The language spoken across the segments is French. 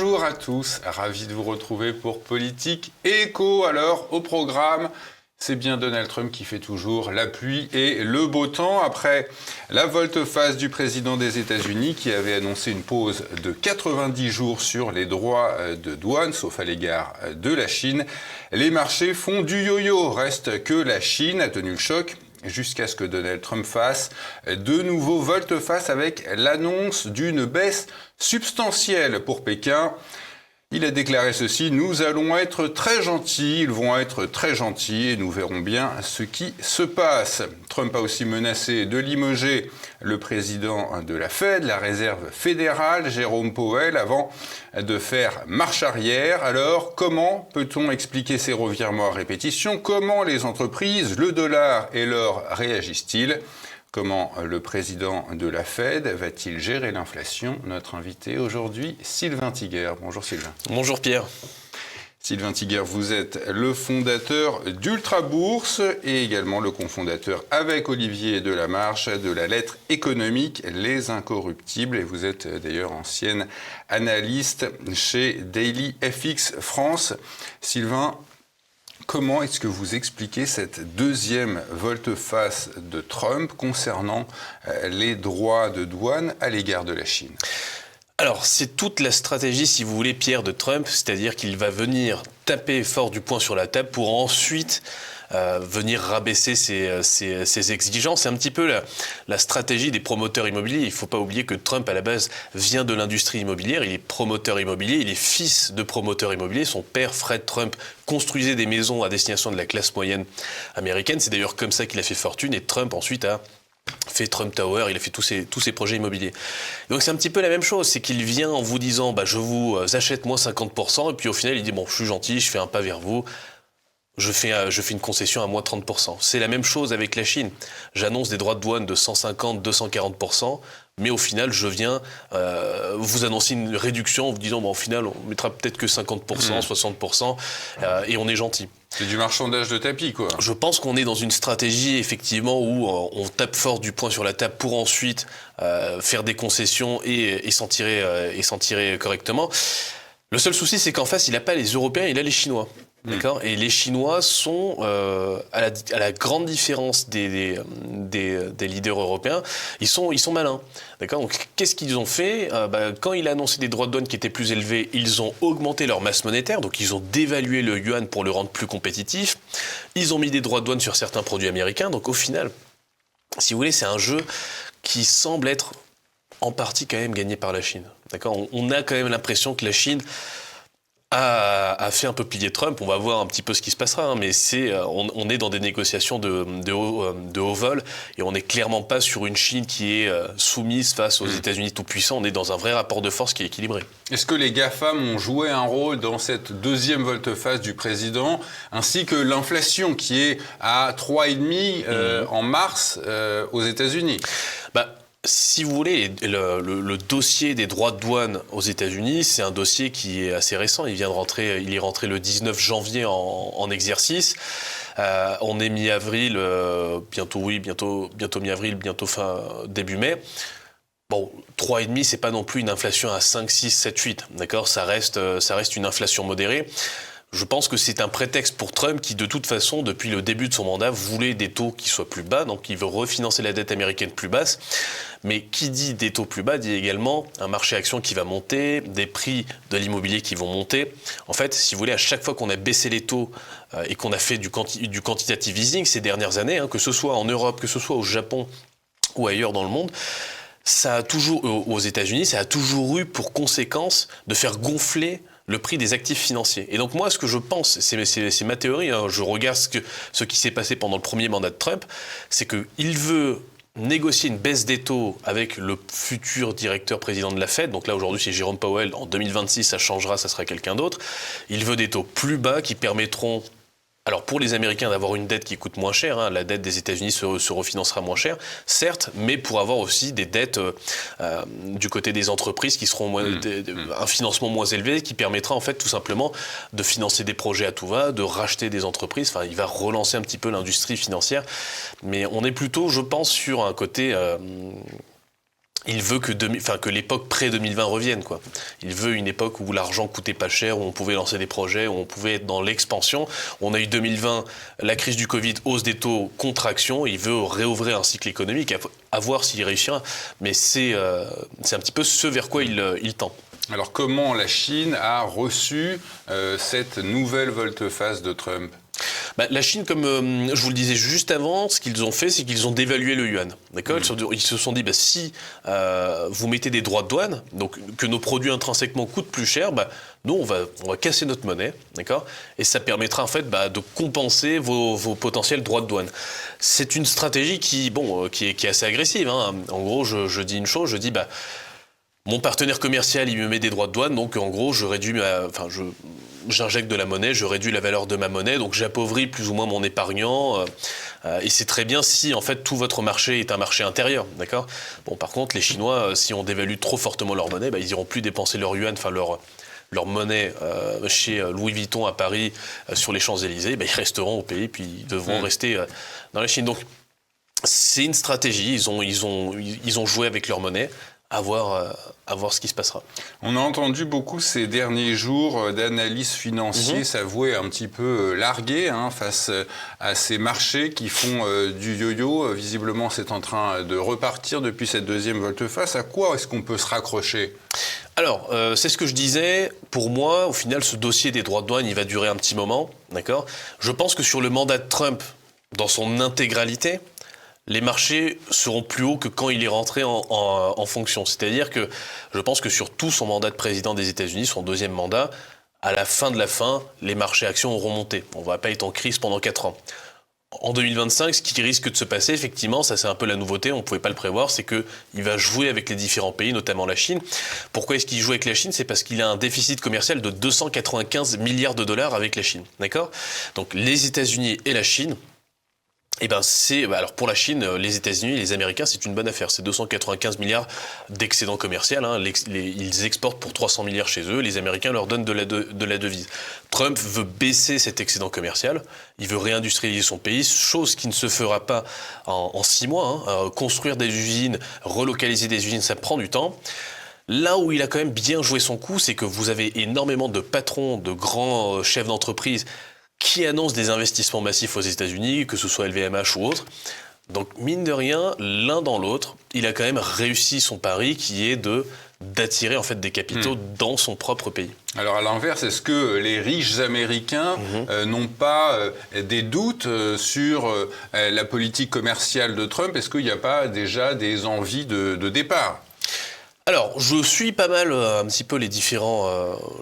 Bonjour à tous, ravi de vous retrouver pour Politique Éco. Alors, au programme, c'est bien Donald Trump qui fait toujours la pluie et le beau temps après la volte-face du président des États-Unis qui avait annoncé une pause de 90 jours sur les droits de douane, sauf à l'égard de la Chine. Les marchés font du yo-yo. Reste que la Chine a tenu le choc jusqu'à ce que Donald Trump fasse de nouveau volte-face avec l'annonce d'une baisse substantielle pour Pékin. Il a déclaré ceci: « Nous allons être très gentils, ils vont être très gentils et nous verrons bien ce qui se passe. » Trump a aussi menacé de limoger le président de la Fed, la Réserve fédérale, Jérôme Powell, avant de faire marche arrière. Alors, comment peut-on expliquer ces revirements à répétition? Comment les entreprises, le dollar et l'or réagissent-ils? Comment le président de la Fed va-t-il gérer l'inflation? Notre invité aujourd'hui, Sylvain Tiger. Bonjour Sylvain. Bonjour Pierre. Sylvain Tiger, vous êtes le fondateur d'Ultra Bourse et également le cofondateur avec Olivier Delamarche de la lettre économique Les Incorruptibles. Et vous êtes d'ailleurs ancienne analyste chez Daily FX France. Sylvain, comment est-ce que vous expliquez cette deuxième volte-face de Trump concernant les droits de douane à l'égard de la Chine? Alors, c'est toute la stratégie, si vous voulez, Pierre, de Trump, c'est-à-dire qu'il va venir taper fort du poing sur la table pour ensuite venir rabaisser ses exigences. C'est un petit peu la stratégie des promoteurs immobiliers. Il ne faut pas oublier que Trump, à la base, vient de l'industrie immobilière. Il est promoteur immobilier, il est fils de promoteur immobilier. Son père, Fred Trump, construisait des maisons à destination de la classe moyenne américaine. C'est d'ailleurs comme ça qu'il a fait fortune. Et Trump, ensuite, a fait Trump Tower, il a fait tous ses projets immobiliers. Donc c'est un petit peu la même chose, c'est qu'il vient en vous disant je vous achète moi 50%, et puis au final il dit je suis gentil, je fais un pas vers vous, je fais une concession à moi 30%. C'est la même chose avec la Chine. J'annonce des droits de douane de 150, 240%, mais au final je viens vous annoncer une réduction en vous disant au final on mettra peut-être que 50%, 60%, et on est gentil. C'est du marchandage de tapis, quoi. Je pense qu'on est dans une stratégie, effectivement, où on tape fort du poing sur la table pour ensuite faire des concessions et s'en tirer correctement. Le seul souci, c'est qu'en face, il n'a pas les Européens, il a les Chinois. D'accord. Et les Chinois sont, à la grande différence des leaders européens, ils sont malins. D'accord. Donc, qu'est-ce qu'ils ont fait? Quand il a annoncé des droits de douane qui étaient plus élevés, ils ont augmenté leur masse monétaire, donc ils ont dévalué le yuan pour le rendre plus compétitif. Ils ont mis des droits de douane sur certains produits américains. Donc, au final, si vous voulez, c'est un jeu qui semble être en partie quand même gagné par la Chine. D'accord. On a quand même l'impression que la Chine a fait un peu plier Trump. On va voir un petit peu ce qui se passera, mais on est dans des négociations de haut vol et on n'est clairement pas sur une Chine qui est soumise face aux États-Unis tout-puissants. On est dans un vrai rapport de force qui est équilibré. Est-ce que les GAFAM ont joué un rôle dans cette deuxième volte-face du président, ainsi que l'inflation qui est à 3,5 en mars aux États-Unis? Si vous voulez, le dossier des droits de douane aux États-Unis, c'est un dossier qui est assez récent. Il est rentré le 19 janvier en exercice. On est mi-avril, bientôt mi-avril, bientôt début mai. 3,5, c'est pas non plus une inflation à 5, 6, 7, 8. D'accord, ça reste une inflation modérée. Je pense que c'est un prétexte pour Trump qui, de toute façon, depuis le début de son mandat, voulait des taux qui soient plus bas, donc il veut refinancer la dette américaine plus basse. Mais qui dit des taux plus bas dit également un marché action qui va monter, des prix de l'immobilier qui vont monter. En fait, si vous voulez, à chaque fois qu'on a baissé les taux et qu'on a fait du quantitative easing ces dernières années, que ce soit en Europe, que ce soit au Japon ou ailleurs dans le monde, ça a toujours, aux États-Unis, ça a toujours eu pour conséquence de faire gonfler le prix des actifs financiers. Et donc moi, ce que je pense, c'est ma théorie, je regarde ce qui s'est passé pendant le premier mandat de Trump, c'est qu'il veut négocier une baisse des taux avec le futur directeur président de la Fed. Donc là, aujourd'hui, c'est Jérôme Powell. En 2026, ça changera, ça sera quelqu'un d'autre. Il veut des taux plus bas qui permettront Alors pour les Américains d'avoir une dette qui coûte moins cher, la dette des États-Unis se refinancera moins cher, certes, mais pour avoir aussi des dettes du côté des entreprises qui seront un financement moins élevé, qui permettra en fait tout simplement de financer des projets à tout va, de racheter des entreprises. Enfin, il va relancer un petit peu l'industrie financière, mais on est plutôt, je pense, sur un côté il veut que l'époque pré-2020 revienne, quoi. Il veut une époque où l'argent coûtait pas cher, où on pouvait lancer des projets, où on pouvait être dans l'expansion. On a eu 2020, la crise du Covid, hausse des taux, contraction. Il veut réouvrir un cycle économique, à voir s'il réussira. Mais c'est un petit peu ce vers quoi il tend. Alors comment la Chine a reçu cette nouvelle volte-face de Trump ? La Chine, comme je vous le disais juste avant, ce qu'ils ont fait, c'est qu'ils ont dévalué le yuan. D'accord ? Ils se sont dit, si vous mettez des droits de douane, donc que nos produits intrinsèquement coûtent plus cher, nous, on va casser notre monnaie, d'accord ? Et ça permettra en fait de compenser vos potentiels droits de douane. C'est une stratégie qui est assez agressive. Hein. En gros, je dis une chose, je dis, mon partenaire commercial, il me met des droits de douane, donc en gros, j'injecte de la monnaie, je réduis la valeur de ma monnaie, donc j'appauvris plus ou moins mon épargnant. Et c'est très bien si en fait tout votre marché est un marché intérieur, d'accord ? Bon, par contre, les Chinois, si on dévalue trop fortement leur monnaie, ils iront plus dépenser leur yuan, enfin leur monnaie chez Louis Vuitton à Paris sur les Champs-Élysées. Ils resteront au pays, puis ils devront rester dans la Chine. Donc c'est une stratégie. Ils ont joué avec leur monnaie. À voir ce qui se passera. On a entendu beaucoup ces derniers jours d'analystes financiers s'avouer un petit peu largués face à ces marchés qui font du yo-yo. Visiblement, c'est en train de repartir depuis cette deuxième volte-face. À quoi est-ce qu'on peut se raccrocher ? Alors, c'est ce que je disais. Pour moi, au final, ce dossier des droits de douane, il va durer un petit moment. D'accord ? Je pense que sur le mandat de Trump, dans son intégralité, les marchés seront plus hauts que quand il est rentré en fonction. C'est-à-dire que je pense que sur tout son mandat de président des États-Unis, son deuxième mandat, à la fin de la fin, les marchés actions auront monté. On ne va pas être en crise pendant 4 ans. En 2025, ce qui risque de se passer, effectivement, ça c'est un peu la nouveauté, on ne pouvait pas le prévoir, c'est qu'il va jouer avec les différents pays, notamment la Chine. Pourquoi est-ce qu'il joue avec la Chine ? C'est parce qu'il a un déficit commercial de 295 milliards de dollars avec la Chine. D'accord ? Donc les États-Unis et la Chine, alors pour la Chine, les États-Unis et les Américains, c'est une bonne affaire. C'est 295 milliards d'excédent commercial. Ils exportent pour 300 milliards chez eux. Les Américains leur donnent de la devise. Trump veut baisser cet excédent commercial. Il veut réindustrialiser son pays, chose qui ne se fera pas en 6 mois. Construire des usines, relocaliser des usines, ça prend du temps. Là où il a quand même bien joué son coup, c'est que vous avez énormément de patrons, de grands chefs d'entreprise qui annonce des investissements massifs aux États-Unis, que ce soit LVMH ou autre. Donc, mine de rien, l'un dans l'autre, il a quand même réussi son pari qui est d'attirer en fait des capitaux dans son propre pays. Alors à l'inverse, est-ce que les riches Américains n'ont pas des doutes sur la politique commerciale de Trump ? Est-ce qu'il n'y a pas déjà des envies de départ ? Alors, je suis pas mal un petit peu les différents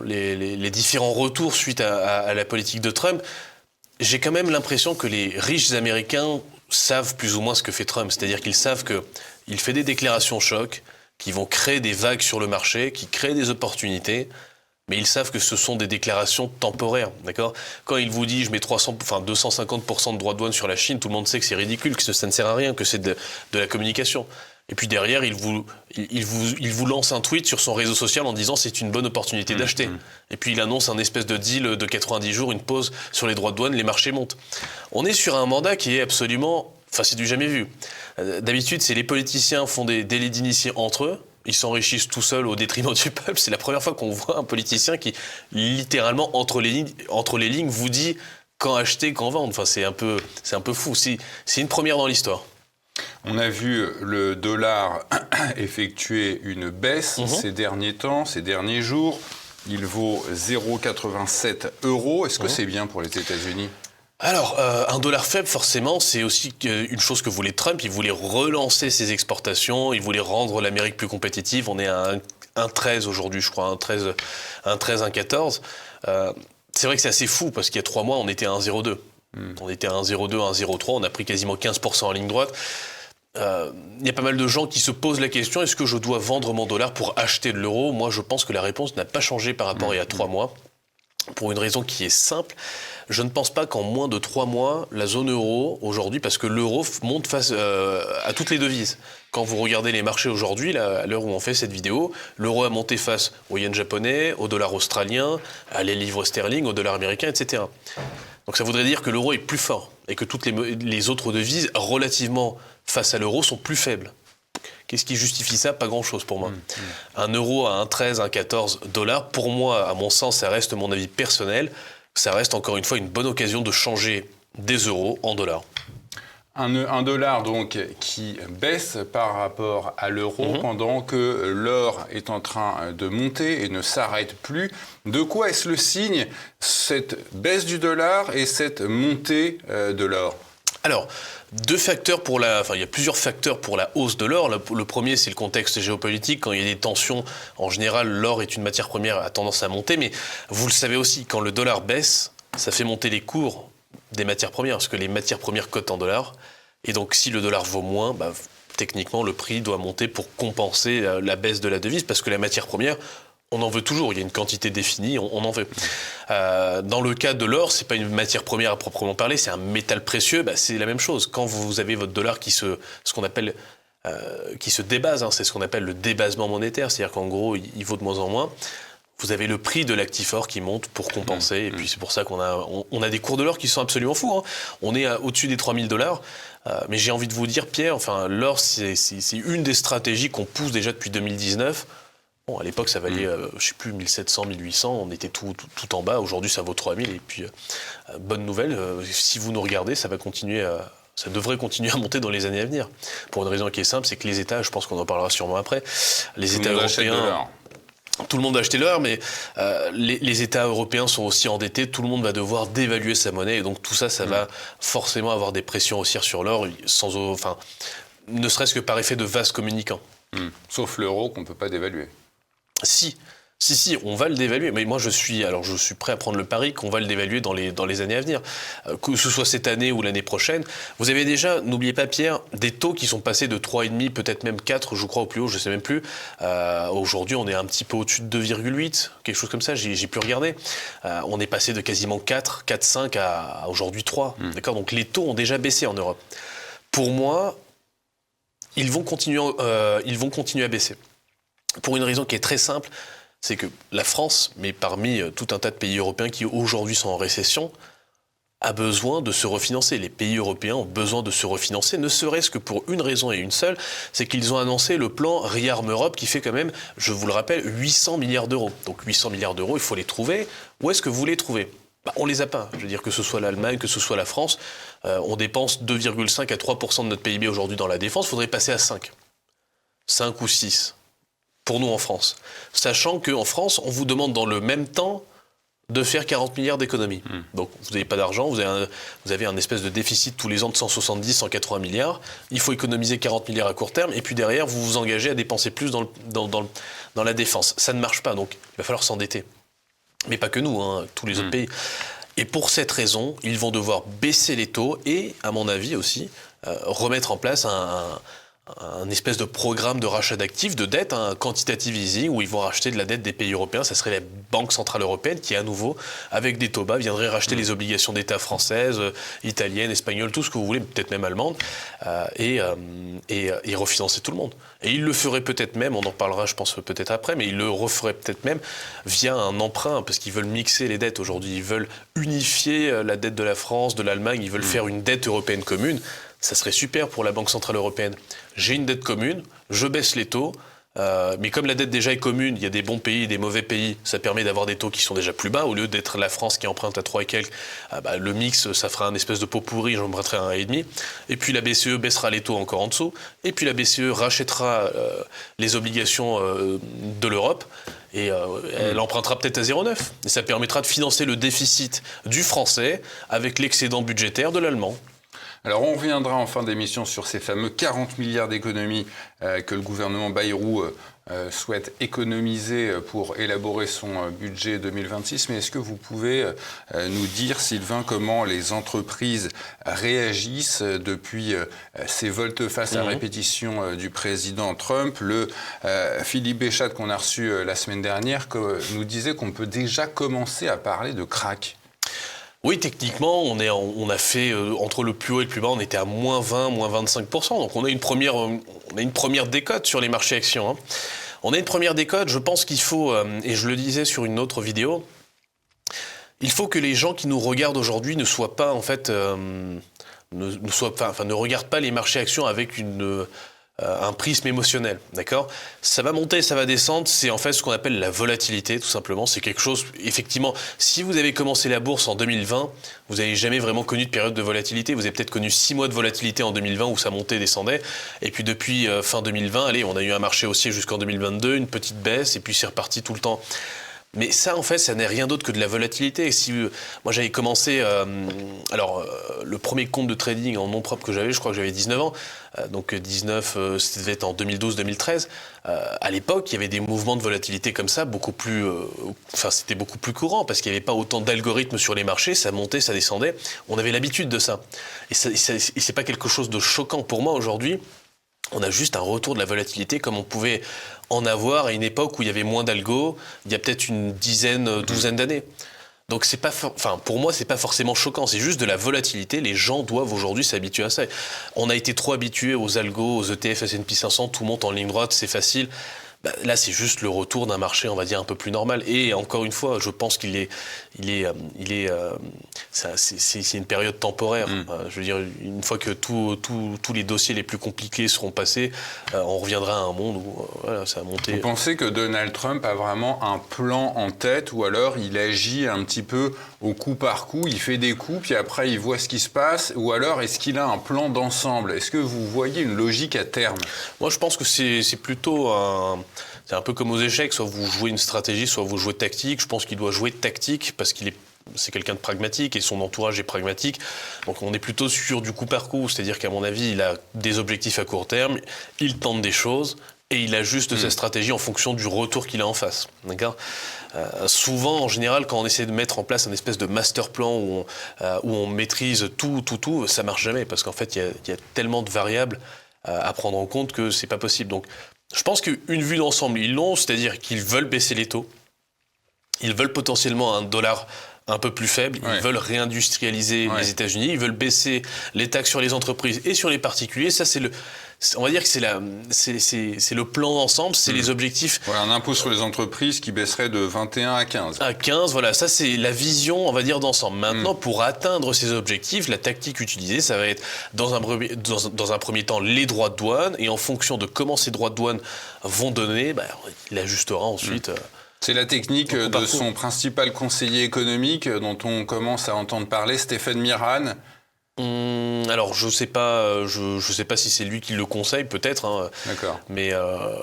retours suite à la politique de Trump. J'ai quand même l'impression que les riches Américains savent plus ou moins ce que fait Trump. C'est-à-dire qu'ils savent qu'il fait des déclarations choc, qui vont créer des vagues sur le marché, qui créent des opportunités, mais ils savent que ce sont des déclarations temporaires, d'accord ? Quand il vous dit « je mets 250% de droits de douane sur la Chine », tout le monde sait que c'est ridicule, que ça ne sert à rien, que c'est de la communication. Et puis derrière, il vous lance un tweet sur son réseau social en disant c'est une bonne opportunité d'acheter. Et puis il annonce un espèce de deal de 90 jours, une pause sur les droits de douane, les marchés montent. On est sur un mandat qui est absolument... c'est du jamais vu. D'habitude, c'est les politiciens font des délits d'initiés entre eux. Ils s'enrichissent tout seuls au détriment du peuple. C'est la première fois qu'on voit un politicien qui, littéralement, entre les lignes, vous dit quand acheter, quand vendre. C'est un peu fou. C'est une première dans l'histoire. On a vu le dollar effectuer une baisse ces derniers temps, ces derniers jours. Il vaut 0,87 €. Est-ce que c'est bien pour les États-Unis ? Alors, un dollar faible, forcément, c'est aussi une chose que voulait Trump. Il voulait relancer ses exportations, il voulait rendre l'Amérique plus compétitive. On est à 1,13 aujourd'hui, je crois, 1,13, 1,14. C'est vrai que c'est assez fou, parce qu'il y a 3 mois, on était à 1,02. On était à 1,02, 1,03, on a pris quasiment 15% en ligne droite. Il y a pas mal de gens qui se posent la question, est-ce que je dois vendre mon dollar pour acheter de l'euro ? Moi, je pense que la réponse n'a pas changé par rapport à il y a 3 mois, pour une raison qui est simple. Je ne pense pas qu'en moins de 3 mois, la zone euro, aujourd'hui, parce que l'euro monte face à toutes les devises. Quand vous regardez les marchés aujourd'hui, à l'heure où on fait cette vidéo, l'euro a monté face au yen japonais, au dollar australien, à les livres sterling, au dollar américain, etc. Donc ça voudrait dire que l'euro est plus fort et que toutes les autres devises relativement face à l'euro sont plus faibles. Qu'est-ce qui justifie ça? Pas grand-chose pour moi. Un euro à 1,13, 1,14 $, pour moi, à mon sens, ça reste mon avis personnel, ça reste encore une fois une bonne occasion de changer des euros en dollars. Un dollar donc qui baisse par rapport à l'euro pendant que l'or est en train de monter et ne s'arrête plus. De quoi est-ce le signe, cette baisse du dollar et cette montée de l'or? Alors, il y a plusieurs facteurs pour la hausse de l'or. Le premier, c'est le contexte géopolitique. Quand il y a des tensions, en général, l'or est une matière première à tendance à monter. Mais vous le savez aussi, quand le dollar baisse, ça fait monter les cours des matières premières, parce que les matières premières cotent en dollars. Et donc, si le dollar vaut moins, techniquement, le prix doit monter pour compenser la baisse de la devise, parce que la matière première, on en veut toujours. Il y a une quantité définie, on en veut. Dans le cas de l'or, c'est pas une matière première à proprement parler, c'est un métal précieux. C'est la même chose. Quand vous avez votre dollar qui se débase, c'est ce qu'on appelle le débasement monétaire, c'est-à-dire qu'en gros, il vaut de moins en moins. Vous avez le prix de l'actif or qui monte pour compenser. Et puis c'est pour ça qu'on a des cours de l'or qui sont absolument fous. On est au-dessus des 3 000 $. Mais j'ai envie de vous dire, Pierre, l'or, c'est une des stratégies qu'on pousse déjà depuis 2019. Bon, à l'époque, ça valait, je sais plus, 1700, 1800. On était tout en bas. Aujourd'hui, ça vaut 3000. Et puis, bonne nouvelle, si vous nous regardez, ça devrait continuer à monter dans les années à venir. Pour une raison qui est simple, c'est que les États, je pense qu'on en parlera sûrement après, les États européens... Tout le monde va acheter l'or, mais les États européens sont aussi endettés. Tout le monde va devoir dévaluer sa monnaie. Et donc tout ça, ça va forcément avoir des pressions haussières sur l'or, ne serait-ce que par effet de vase communicant. Sauf l'euro qu'on ne peut pas dévaluer. Si, on va le dévaluer. Mais moi, je suis prêt à prendre le pari qu'on va le dévaluer dans les années à venir. Que ce soit cette année ou l'année prochaine. Vous avez déjà, n'oubliez pas, Pierre, des taux qui sont passés de 3,5, peut-être même 4, je crois, au plus haut, je ne sais même plus. Aujourd'hui, on est un petit peu au-dessus de 2,8, quelque chose comme ça, j'ai pu regarder. On est passé de quasiment 4, 4,5 à aujourd'hui 3. D'accord ? Donc les taux ont déjà baissé en Europe. Pour moi, ils vont continuer à baisser. Pour une raison qui est très simple, c'est que la France, mais parmi tout un tas de pays européens qui aujourd'hui sont en récession, a besoin de se refinancer. Les pays européens ont besoin de se refinancer, ne serait-ce que pour une raison et une seule, c'est qu'ils ont annoncé le plan ReArm Europe qui fait quand même, je vous le rappelle, 800 milliards d'euros. Donc 800 milliards d'euros, il faut les trouver. Où est-ce que vous les trouvez ? On les a pas. Je veux dire, que ce soit l'Allemagne, que ce soit la France, on dépense 2,5 à 3% de notre PIB aujourd'hui dans la défense, il faudrait passer à 5. 5 ou 6. Pour nous en France. Sachant qu'en France, on vous demande dans le même temps de faire 40 milliards d'économies. Donc vous n'avez pas d'argent, vous avez un espèce de déficit tous les ans de 170, 180 milliards. Il faut économiser 40 milliards à court terme et puis derrière, vous vous engagez à dépenser plus dans la défense. Ça ne marche pas, donc il va falloir s'endetter. Mais pas que nous, tous les autres pays. Et pour cette raison, ils vont devoir baisser les taux et, à mon avis aussi, remettre en place un espèce de programme de rachat d'actifs, de dette, un quantitative easing, où ils vont racheter de la dette des pays européens. Ça serait la Banque Centrale Européenne qui, à nouveau, avec des taux bas, viendrait racheter les obligations d'État françaises, italiennes, espagnoles, tout ce que vous voulez, peut-être même allemandes, et refinancer tout le monde. Et ils le feraient peut-être même, on en parlera je pense peut-être après, mais ils le referaient peut-être même via un emprunt, parce qu'ils veulent mixer les dettes aujourd'hui. Ils veulent unifier la dette de la France, de l'Allemagne, ils veulent faire une dette européenne commune. Ça serait super pour la Banque Centrale Européenne. J'ai une dette commune, je baisse les taux, mais comme la dette déjà est commune, il y a des bons pays et des mauvais pays, ça permet d'avoir des taux qui sont déjà plus bas. Au lieu d'être la France qui emprunte à 3 et quelques, le mix, ça fera un espèce de pot pourri, j'emprunterai à 1,5. Et puis la BCE baissera les taux encore en dessous. Et puis la BCE rachètera les obligations de l'Europe. Et elle empruntera peut-être à 0,9. Et ça permettra de financer le déficit du français avec l'excédent budgétaire de l'allemand. Alors on reviendra en fin d'émission sur ces fameux 40 milliards d'économies que le gouvernement Bayrou souhaite économiser pour élaborer son budget 2026. Mais est-ce que vous pouvez nous dire, Sylvain, comment les entreprises réagissent depuis ces volte-face à répétition du président Trump? Le Philippe Béchat qu'on a reçu la semaine dernière nous disait qu'on peut déjà commencer à parler de crack. Oui, techniquement, on a fait, entre le plus haut et le plus bas, on était à moins 20, moins 25%. Donc on a une première décote sur les marchés actions. On a une première décote, je pense qu'il faut, et je le disais sur une autre vidéo, il faut que les gens qui nous regardent aujourd'hui ne soient pas, en fait, ne regardent pas les marchés actions avec une un prisme émotionnel, d'accord ? Ça va monter, ça va descendre, c'est en fait ce qu'on appelle la volatilité, tout simplement. C'est quelque chose, effectivement, si vous avez commencé la bourse en 2020, vous n'avez jamais vraiment connu de période de volatilité. Vous avez peut-être connu 6 mois de volatilité en 2020 où ça montait et descendait. Et puis depuis fin 2020, allez, on a eu un marché haussier jusqu'en 2022, une petite baisse, et puis c'est reparti tout le temps. Mais ça, en fait, ça n'est rien d'autre que de la volatilité. Moi, j'avais commencé... le premier compte de trading en nom propre que j'avais, je crois que j'avais 19 ans. Donc 19, ça devait être en 2012-2013. À l'époque, il y avait des mouvements de volatilité comme ça, c'était beaucoup plus courant parce qu'il n'y avait pas autant d'algorithmes sur les marchés. Ça montait, ça descendait. On avait l'habitude de ça. Et c'est pas quelque chose de choquant pour moi aujourd'hui. On a juste un retour de la volatilité comme on pouvait en avoir à une époque où il y avait moins d'algo, il y a peut-être une douzaine d'années. Donc pour moi, c'est pas forcément choquant, c'est juste de la volatilité. Les gens doivent aujourd'hui s'habituer à ça. On a été trop habitués aux algos, aux ETF, S&P 500, tout monte en ligne droite, c'est facile. Là, c'est juste le retour d'un marché, on va dire, un peu plus normal. Et encore une fois, je pense c'est une période temporaire. Je veux dire, une fois que tous les dossiers les plus compliqués seront passés, on reviendra à un monde où ça a monté. Vous pensez que Donald Trump a vraiment un plan en tête ou alors il agit un petit peu au coup par coup, il fait des coups, puis après il voit ce qui se passe, ou alors est-ce qu'il a un plan d'ensemble ? Est-ce que vous voyez une logique à terme ? Moi, je pense que c'est plutôt c'est un peu comme aux échecs, soit vous jouez une stratégie, soit vous jouez tactique. Je pense qu'il doit jouer tactique parce c'est quelqu'un de pragmatique et son entourage est pragmatique. Donc on est plutôt sur du coup par coup, c'est-à-dire qu'à mon avis, il a des objectifs à court terme, il tente des choses et il ajuste sa stratégie en fonction du retour qu'il a en face. D'accord ? Souvent, en général, quand on essaie de mettre en place un espèce de master plan où on maîtrise tout, ça marche jamais parce qu'en fait, il y a tellement de variables à prendre en compte que c'est pas possible. Donc, je pense qu'une vue d'ensemble, ils l'ont, c'est-à-dire qu'ils veulent baisser les taux, ils veulent potentiellement un dollar un peu plus faible, ils veulent réindustrialiser les États-Unis, ils veulent baisser les taxes sur les entreprises et sur les particuliers. Ça, on va dire que c'est le plan d'ensemble, c'est les objectifs. Voilà, un impôt sur les entreprises qui baisserait de 21 à 15. À 15, voilà, ça c'est la vision, on va dire, d'ensemble. Maintenant, pour atteindre ces objectifs, la tactique utilisée, ça va être dans un premier temps les droits de douane, et en fonction de comment ces droits de douane vont donner, il ajustera ensuite. C'est la technique de son principal conseiller économique dont on commence à entendre parler, Stéphane Miran. Alors je sais pas si c'est lui qui le conseille, peut-être. Hein, d'accord. Mais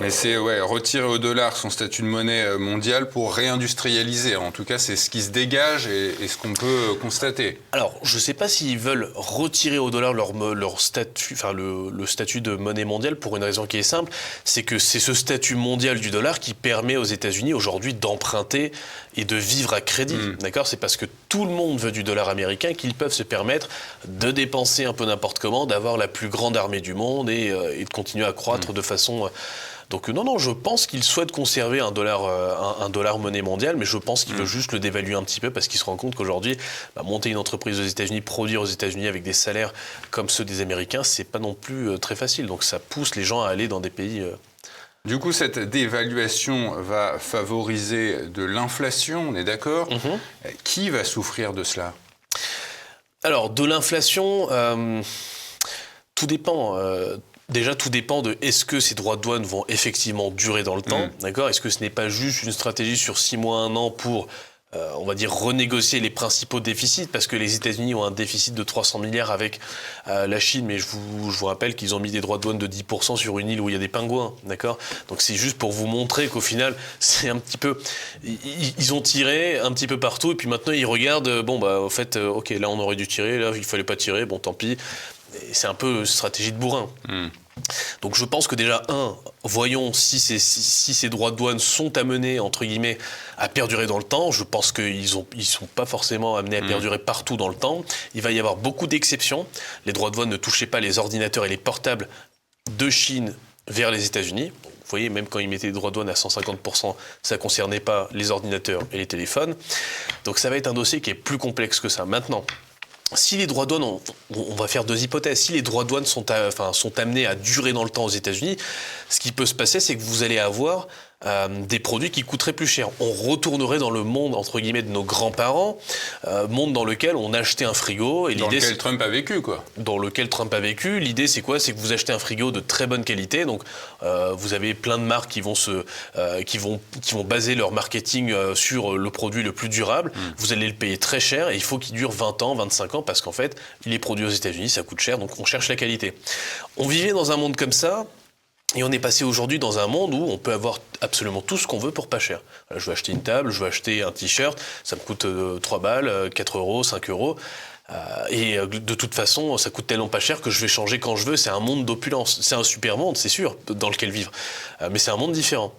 c'est retirer au dollar son statut de monnaie mondiale pour réindustrialiser. En tout cas, c'est ce qui se dégage et ce qu'on peut constater. Alors je sais pas s'ils veulent retirer au dollar leur statut, enfin le statut de monnaie mondiale pour une raison qui est simple, c'est que c'est ce statut mondial du dollar qui permet aux États-Unis aujourd'hui d'emprunter et de vivre à crédit. D'accord ? C'est parce que tout le monde veut du dollar américain qu'ils peuvent se permettre de dépenser un peu n'importe comment, d'avoir la plus grande armée du monde et de continuer à croître de façon... Donc non, je pense qu'il souhaite conserver un dollar monnaie mondiale, mais je pense qu'il veut juste le dévaluer un petit peu parce qu'il se rend compte qu'aujourd'hui, monter une entreprise aux États-Unis, produire aux États-Unis avec des salaires comme ceux des Américains, c'est pas non plus très facile. Donc ça pousse les gens à aller dans des pays... Du coup, cette dévaluation va favoriser de l'inflation, on est d'accord ? Qui va souffrir de cela ? Alors, de l'inflation, tout dépend. Déjà, tout dépend de est-ce que ces droits de douane vont effectivement durer dans le temps, d'accord ? Est-ce que ce n'est pas juste une stratégie sur 6 mois, 1 an pour, on va dire, renégocier les principaux déficits ? Parce que les États-Unis ont un déficit de 300 milliards avec la Chine, mais je vous rappelle qu'ils ont mis des droits de douane de 10% sur une île où il y a des pingouins, d'accord ? Donc c'est juste pour vous montrer qu'au final, c'est un petit peu... Ils ont tiré un petit peu partout, et puis maintenant ils regardent, au fait, ok, là on aurait dû tirer, là il fallait pas tirer, bon tant pis. Et c'est un peu une stratégie de bourrin. Donc je pense que déjà, voyons si ces droits de douane sont amenés, entre guillemets, à perdurer dans le temps. Je pense qu'ils sont pas forcément amenés à perdurer partout dans le temps. Il va y avoir beaucoup d'exceptions. Les droits de douane ne touchaient pas les ordinateurs et les portables de Chine vers les États-Unis. Vous voyez, même quand ils mettaient les droits de douane à 150%, ça ne concernait pas les ordinateurs et les téléphones. Donc ça va être un dossier qui est plus complexe que ça. Maintenant, si les droits de douane, on va faire 2 hypothèses, si les droits de douane sont amenés à durer dans le temps aux États-Unis, ce qui peut se passer, c'est que vous allez avoir des produits qui coûteraient plus cher. On retournerait dans le monde, entre guillemets, de nos grands-parents, monde dans lequel on achetait un frigo. Et dans lequel Trump a vécu, quoi. Dans lequel Trump a vécu. L'idée, c'est quoi? C'est que vous achetez un frigo de très bonne qualité. Donc, vous avez plein de marques qui vont baser leur marketing sur le produit le plus durable. Vous allez le payer très cher et il faut qu'il dure 20 ans, 25 ans parce qu'en fait, il est produit aux États-Unis, ça coûte cher, donc on cherche la qualité. On vivait dans un monde comme ça. Et on est passé aujourd'hui dans un monde où on peut avoir absolument tout ce qu'on veut pour pas cher. Je veux acheter une table, je veux acheter un t-shirt, ça me coûte 3 balles, 4 euros, 5 euros. Et de toute façon, ça coûte tellement pas cher que je vais changer quand je veux. C'est un monde d'opulence. C'est un super monde, c'est sûr, dans lequel vivre. Mais c'est un monde différent.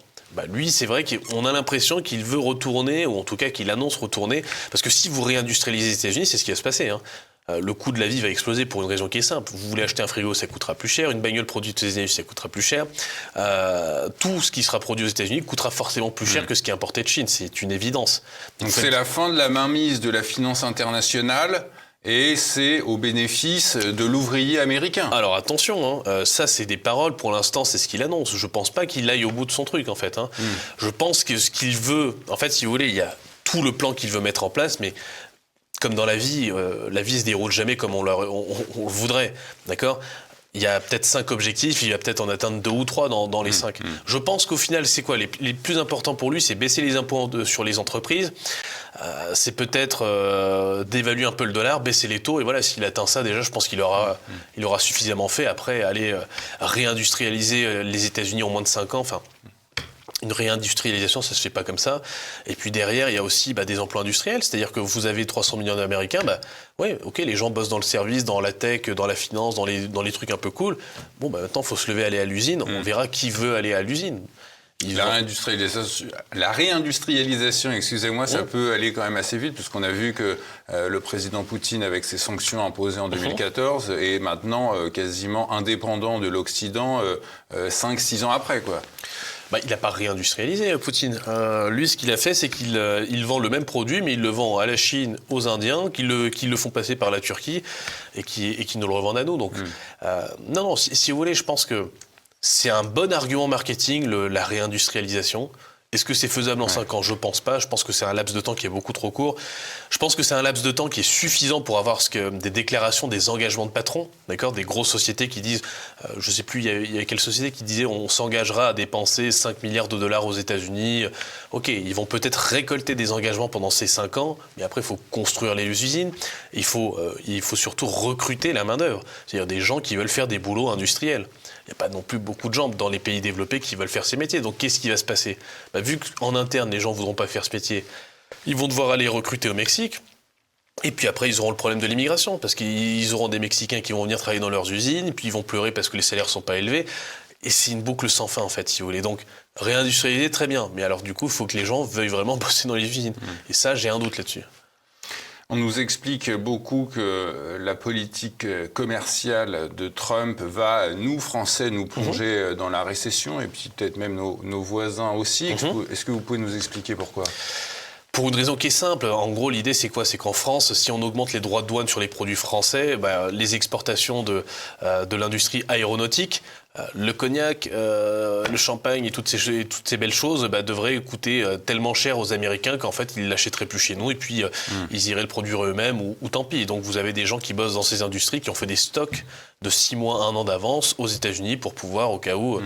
Lui, c'est vrai qu'on a l'impression qu'il veut retourner, ou en tout cas qu'il annonce retourner. Parce que si vous réindustrialisez les États-Unis, c'est ce qui va se passer, hein. Le coût de la vie va exploser pour une raison qui est simple. Vous voulez acheter un frigo, ça coûtera plus cher. Une bagnole produite aux États-Unis, ça coûtera plus cher. Tout ce qui sera produit aux États-Unis coûtera forcément plus cher que ce qui est importé de Chine. C'est une évidence. Donc c'est la fin de la mainmise de la finance internationale et c'est au bénéfice de l'ouvrier américain. Alors attention, ça c'est des paroles. Pour l'instant, c'est ce qu'il annonce. Je pense pas qu'il aille au bout de son truc, en fait. Je pense que ce qu'il veut... En fait, si vous voulez, il y a tout le plan qu'il veut mettre en place, mais... Comme dans la vie se déroule jamais comme on le voudrait, d'accord? Il y a peut-être 5 objectifs, il va peut-être en atteindre 2 ou 3 dans les 5. Je pense qu'au final, c'est quoi? Les plus importants pour lui, c'est baisser les impôts sur les entreprises, c'est peut-être d'évaluer un peu le dollar, baisser les taux, et voilà, s'il atteint ça, déjà, je pense qu'il aura suffisamment fait. Après, aller réindustrialiser les États-Unis en moins de 5 ans, enfin... Une réindustrialisation, ça se fait pas comme ça. Et puis derrière, il y a aussi des emplois industriels. C'est-à-dire que vous avez 300 millions d'Américains, ouais, ok, les gens bossent dans le service, dans la tech, dans la finance, dans les trucs un peu cool. Bon, maintenant, il faut se lever, aller à l'usine. On verra qui veut aller à l'usine. La réindustrialisation, excusez-moi, ça peut aller quand même assez vite, puisqu'on a vu que le président Poutine, avec ses sanctions imposées en 2014, est maintenant quasiment indépendant de l'Occident 5-6 ans après, quoi. Il n'a pas réindustrialisé, Poutine. Lui, ce qu'il a fait, c'est qu'il vend le même produit, mais il le vend à la Chine, aux Indiens, qui le font passer par la Turquie et qui nous le revendent à nous. Donc, non, si vous voulez, je pense que c'est un bon argument marketing, la réindustrialisation. Est-ce que c'est faisable en 5 ans? Je pense pas. Je pense que c'est un laps de temps qui est beaucoup trop court. Je pense que c'est un laps de temps qui est suffisant pour avoir des déclarations, des engagements de patrons, d'accord, des grosses sociétés qui disent, je sais plus, il y a quelle société qui disait on s'engagera à dépenser 5 milliards de dollars aux États-Unis. Ok, ils vont peut-être récolter des engagements pendant ces 5 ans, mais après il faut construire les usines. Il faut surtout recruter la main-d'œuvre, c'est-à-dire des gens qui veulent faire des boulots industriels. Il n'y a pas non plus beaucoup de gens dans les pays développés qui veulent faire ces métiers. Donc qu'est-ce qui va se passer? Vu qu'en interne, les gens ne voudront pas faire ce métier, ils vont devoir aller recruter au Mexique. Et puis après, ils auront le problème de l'immigration, parce qu'ils auront des Mexicains qui vont venir travailler dans leurs usines, et puis ils vont pleurer parce que les salaires ne sont pas élevés. Et c'est une boucle sans fin, en fait, si vous voulez. Donc, réindustrialiser, très bien. Mais alors, du coup, il faut que les gens veuillent vraiment bosser dans les usines. Et ça, j'ai un doute là-dessus. On nous explique beaucoup que la politique commerciale de Trump va, nous, Français, nous plonger dans la récession, et puis peut-être même nos voisins aussi. Est-ce que vous pouvez nous expliquer pourquoi ? Pour une raison qui est simple. En gros, l'idée, c'est quoi? C'est qu'en France, si on augmente les droits de douane sur les produits français, les exportations de l'industrie aéronautique, le cognac, le champagne et toutes ces belles choses devraient coûter tellement cher aux Américains qu'en fait, ils l'achèteraient plus chez nous et puis ils iraient le produire eux-mêmes ou tant pis. Donc, vous avez des gens qui bossent dans ces industries qui ont fait des stocks de 6 mois, 1 an d'avance aux États-Unis pour pouvoir, au cas où...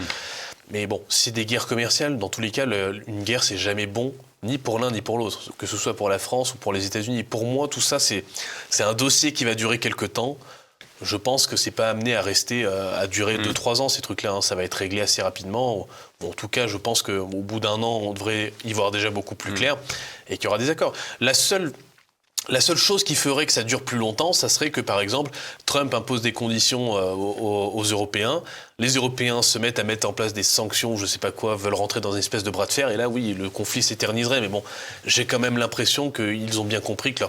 Mais bon, c'est des guerres commerciales. Dans tous les cas, une guerre, c'est jamais bon, ni pour l'un ni pour l'autre, que ce soit pour la France ou pour les États-Unis. Pour moi, tout ça, c'est un dossier qui va durer quelques temps. Je pense que c'est pas amené à rester, à durer 2-3 ans, ces trucs-là. Ça va être réglé assez rapidement. Bon, en tout cas, je pense qu'au bout d'1 an, on devrait y voir déjà beaucoup plus clair et qu'il y aura des accords. La seule chose qui ferait que ça dure plus longtemps, ça serait que, par exemple, Trump impose des conditions aux Européens. Les Européens se mettent à mettre en place des sanctions, je ne sais pas quoi, veulent rentrer dans une espèce de bras de fer. Et là, oui, le conflit s'éterniserait. Mais bon, j'ai quand même l'impression qu'ils ont bien compris que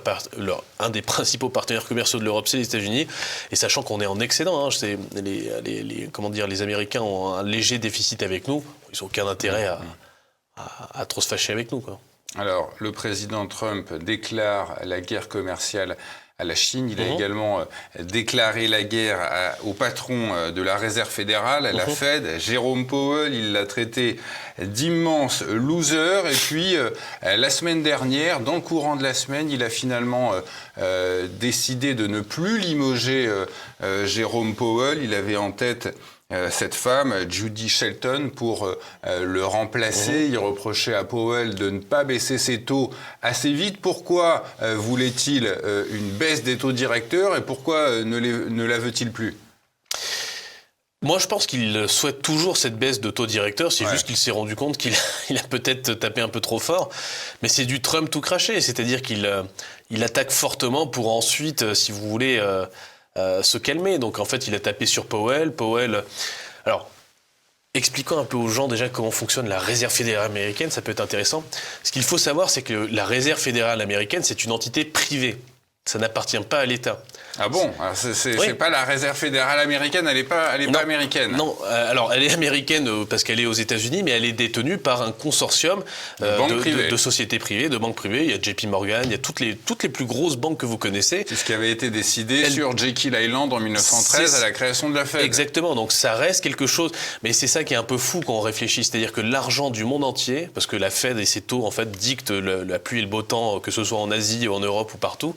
un des principaux partenaires commerciaux de l'Europe, c'est les États-Unis. Et sachant qu'on est en excédent, les Américains ont un léger déficit avec nous. Ils n'ont aucun intérêt à trop se fâcher avec nous, quoi. Alors, le président Trump déclare la guerre commerciale à la Chine. Il a également déclaré la guerre au patron de la Réserve fédérale, la Fed, Jérôme Powell. Il l'a traité d'immense loser. Et puis, la semaine dernière, dans le courant de la semaine, il a finalement décidé de ne plus limoger Jérôme Powell. Il avait en tête cette femme, Judy Shelton, pour le remplacer. Il reprochait à Powell de ne pas baisser ses taux assez vite. Pourquoi voulait-il une baisse des taux directeurs et pourquoi ne la veut-il plus ? Moi, je pense qu'il souhaite toujours cette baisse de taux directeur. C'est juste qu'il s'est rendu compte qu'il a peut-être tapé un peu trop fort. Mais c'est du Trump tout craché. C'est-à-dire qu'il attaque fortement pour ensuite, si vous voulez, se calmer. Donc, en fait, il a tapé sur Powell. Alors, expliquons un peu aux gens déjà comment fonctionne la Réserve fédérale américaine. Ça peut être intéressant. Ce qu'il faut savoir, c'est que la Réserve fédérale américaine, c'est une entité privée. Ça n'appartient pas à l'État. Ah bon ? Alors c'est pas la Réserve fédérale américaine, elle est pas américaine. Non, alors elle est américaine parce qu'elle est aux États-Unis, mais elle est détenue par un consortium de sociétés privées, de banques privées. Il y a JP Morgan, il y a toutes les plus grosses banques que vous connaissez. C'est ce qui avait été décidé sur Jekyll Island en 1913 à la création de la Fed. Exactement, donc ça reste quelque chose, mais c'est ça qui est un peu fou quand on réfléchit, c'est-à-dire que l'argent du monde entier, parce que la Fed et ses taux en fait dictent la pluie et le beau temps, que ce soit en Asie, en Europe ou partout.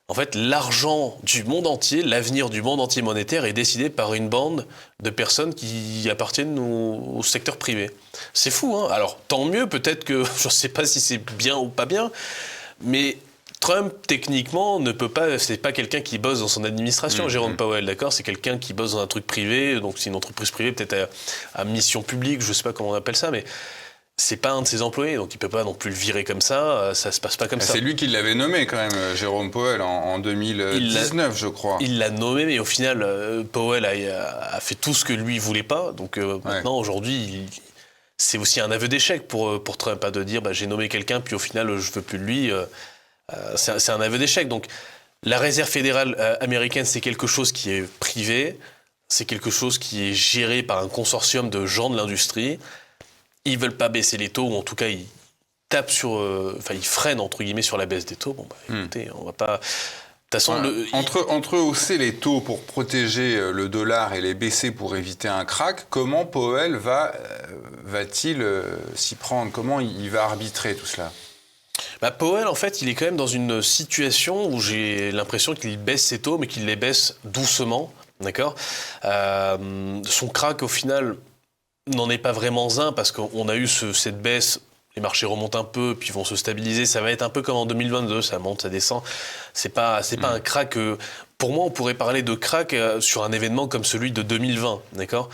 En fait, l'argent du monde entier, l'avenir du monde entier monétaire est décidé par une bande de personnes qui appartiennent au secteur privé. C'est fou, hein ? Alors, tant mieux, peut-être que, je ne sais pas si c'est bien ou pas bien, mais Trump, techniquement, ne peut pas, c'est pas quelqu'un qui bosse dans son administration, Jérôme Powell, d'accord ? C'est quelqu'un qui bosse dans un truc privé, donc c'est une entreprise privée, peut-être à mission publique, je ne sais pas comment on appelle ça, mais c'est pas un de ses employés, donc il peut pas non plus le virer comme ça se passe pas comme ça. C'est lui qui l'avait nommé quand même, Jérôme Powell, en 2019, je crois. Il l'a nommé, mais au final, Powell a fait tout ce que lui voulait pas, donc maintenant, aujourd'hui, c'est aussi un aveu d'échec pour Trump, de dire j'ai nommé quelqu'un, puis au final, je veux plus de lui. C'est un aveu d'échec. Donc, la Réserve fédérale américaine, c'est quelque chose qui est privé, c'est quelque chose qui est géré par un consortium de gens de l'industrie. Ils veulent pas baisser les taux, ou en tout cas, ils tapent ils freinent, entre guillemets, sur la baisse des taux. Bon, écoutez, on va pas... De toute façon, entre hausser les taux pour protéger le dollar et les baisser pour éviter un crack, comment Powell va-t-il s'y prendre ? Comment il va arbitrer tout cela ? Powell, en fait, il est quand même dans une situation où j'ai l'impression qu'il baisse ses taux, mais qu'il les baisse doucement, d'accord ? Son crack, au final, n'en est pas vraiment un, parce qu'on a eu cette baisse, les marchés remontent un peu, puis vont se stabiliser, ça va être un peu comme en 2022, ça monte, ça descend. C'est pas un crack... Pour moi, on pourrait parler de crack sur un événement comme celui de 2020, d'accord ?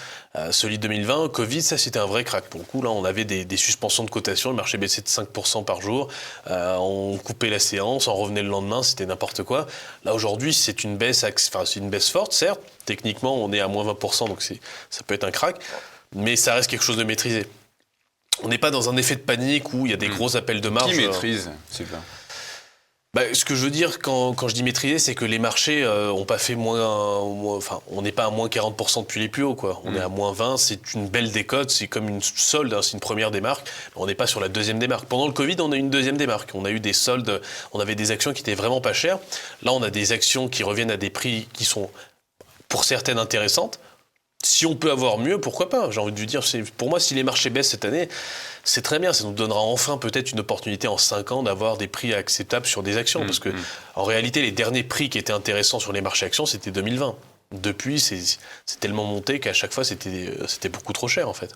Celui de 2020, Covid, ça c'était un vrai crack. Pour le coup, là, on avait des suspensions de cotation, le marché baissait de 5% par jour, on coupait la séance, on revenait le lendemain, c'était n'importe quoi. Là, aujourd'hui, c'est une baisse forte, certes. Techniquement, on est à moins 20%, donc ça peut être un crack, mais ça reste quelque chose de maîtrisé. On n'est pas dans un effet de panique où il y a des gros appels de marge. Qui maîtrise ? C'est pas... Ce que je veux dire quand je dis maîtriser, c'est que les marchés ont pas fait on n'est pas à moins 40% depuis les plus hauts, quoi. On est à moins 20, c'est une belle décote, c'est comme une solde, c'est une première démarque. On n'est pas sur la deuxième démarque. Pendant le Covid, on a eu une deuxième démarque. On a eu des soldes, on avait des actions qui étaient vraiment pas chères. Là, on a des actions qui reviennent à des prix qui sont, pour certaines, intéressantes. Si on peut avoir mieux, pourquoi pas ? J'ai envie de vous dire, pour moi, si les marchés baissent cette année, c'est très bien. Ça nous donnera enfin peut-être une opportunité en 5 ans d'avoir des prix acceptables sur des actions. Parce que, en réalité, les derniers prix qui étaient intéressants sur les marchés actions, c'était 2020. Depuis, c'est tellement monté qu'à chaque fois, c'était beaucoup trop cher, en fait.